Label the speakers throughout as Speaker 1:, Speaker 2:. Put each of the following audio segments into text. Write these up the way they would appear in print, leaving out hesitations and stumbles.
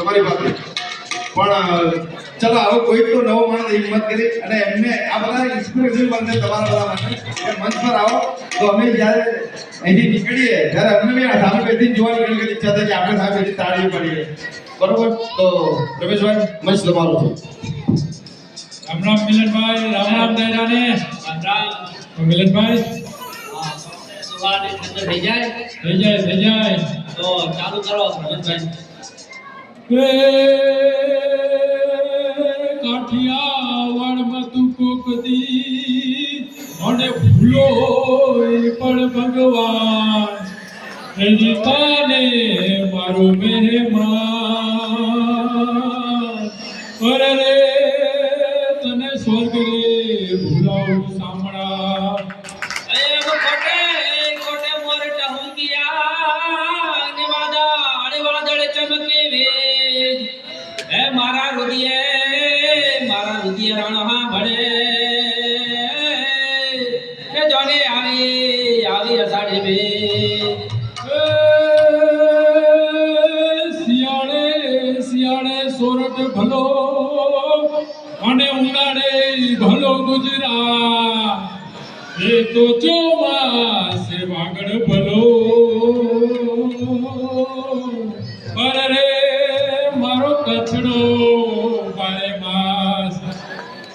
Speaker 1: તમારી વાત પણ ચલો આવો કોઈ તો નવો માણસ હિંમત કરી અને એમને આ બધા ઇન્સ્પિરેશન બનશે તમારા બધા માટે કે મંચ પર આવો તો અમે જ્યારે અહીંથી નીકળીએ ત્યારે અમને બી સામે બેઠી જોવાની ઘણી ઈચ્છા થાય કે આપણે સામે બેઠી તાળીઓ પાડીએ બરોબર તો રમેશભાઈ મંચ તમારો છે
Speaker 2: રામ રામ મિલનભાઈ રામ રામ દૈરાને રામ રામ મિલનભાઈ
Speaker 3: થઈ જાય તો ચાલુ કરો
Speaker 2: કાઠિયાવાડમાં તું કોક દી અને ભૂલો પણ ભગવાન એની તાને મારો મહેમાન અરે રે તને સ્વર્ગ રે ભૂલાવું સાંભળા
Speaker 3: મારા રુદિય રણમાં ભળે એ જોને આવી અષાઢી બે
Speaker 2: શિયાળે સોરઠ ભલો અને ઉનાળે ભલો ગુજરાત એ તો ચોમાસે વાગડ ભલો અરે રે મારો કચડો બારે માસ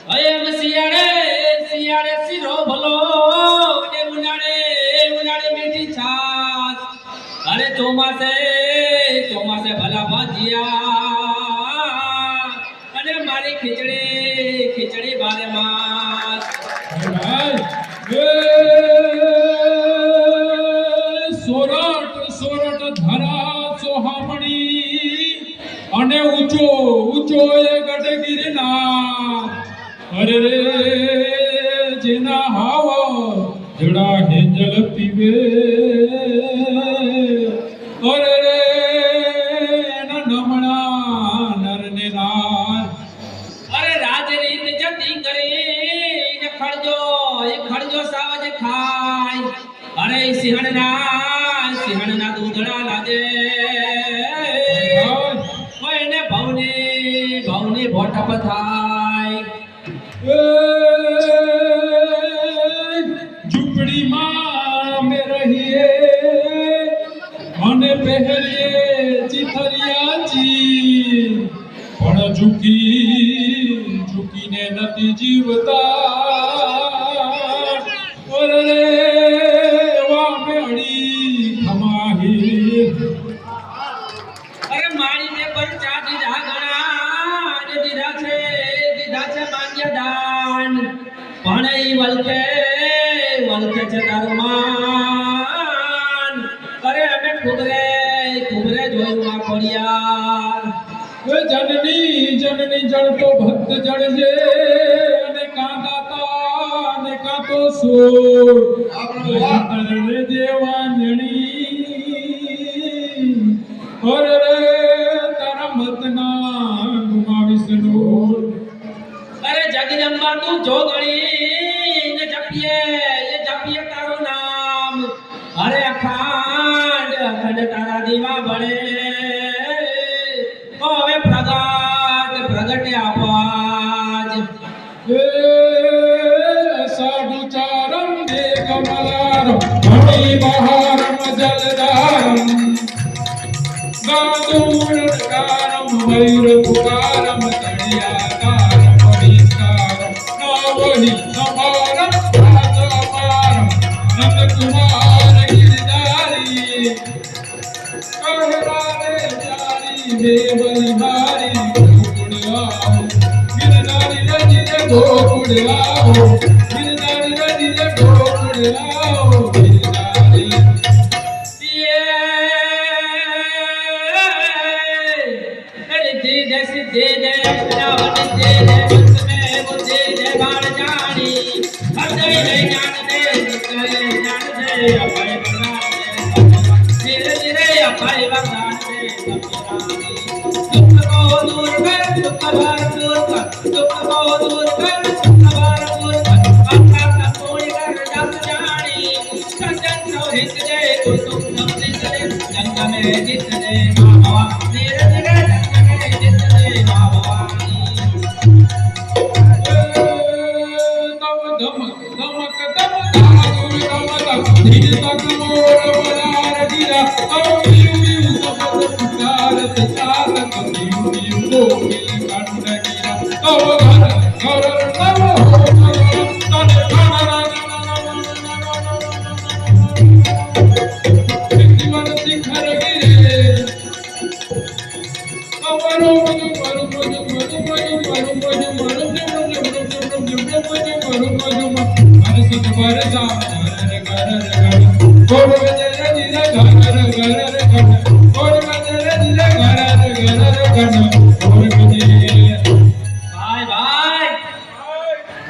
Speaker 3: અયમ શિયાળે શીરો ભલો ને ઉનાળે મીઠી છાસ અરે ચોમાસે ભલા ભાજીયા અને મારી ખીચડી બારે માસ
Speaker 2: સોરઠ ધરા સોહામણી અને ઊંચો એ ગઢ ગિરનાર અરે રે જેના હાવ જડા હેંજલ પીવે અરે રે એના નમણા નર ને નાર
Speaker 3: અરે રાજરીત જતી કરીને ખડજો સાવજ ખાય અરે સિંહણના દૂધડા લાદે કોઈને ભવને ભોટપ થાય
Speaker 2: ઝૂંપડીમાં અમે રહીએ અને પહેરીએ ચિથરિયાજી પણ ઝૂકીને નથી જીવતા અરે રે વામેડી ખમાહી
Speaker 3: અરે મારીને પંચા દીધા ઘણા ને દીધા છે માન્ય દાન પણ ઈ વલકે છે તારું માન અરે અમે ખુબરે જોયું આ ખોડિયાર
Speaker 2: જનની જળતો ભક્ત જળજે અને કાંદાતા અને કાતો સોર આપણે દેવાંજણી અરે રે તારા મતના ગુમાવીશ નૂર
Speaker 3: અરે જગદંબા તું જોગણી ને જપીએ તારું નામ અરે અખંડ તારા દીવા બળે હવે પ્રગટે આપાજ
Speaker 2: સાધુ ચારમ દે કમલારમ હણી બહારમ જલધારમ ગાદુરકારમ વૈરપુકારમ તળિયાકારમ વહિકારમ નવહી સમારમ રાજપારમ નંદકુમાર ગિરધારી કહરારે જારી દેવરી મારી ગોકુળ આવો ગિરધારી રજીને ગોકુળ આવો ગિરધારી રજીને ગોકુળ આવો ગિરધારી
Speaker 3: જંગ में जीत दे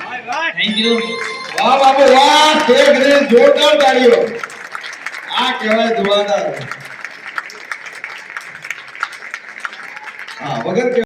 Speaker 3: ભાઈ ભાઈ થેન્ક યુ
Speaker 1: વાહ બાબુ વાહ, એક રે જોરદાર તાળીઓ. આ કહેવાય જુવાદાર. હા, વગર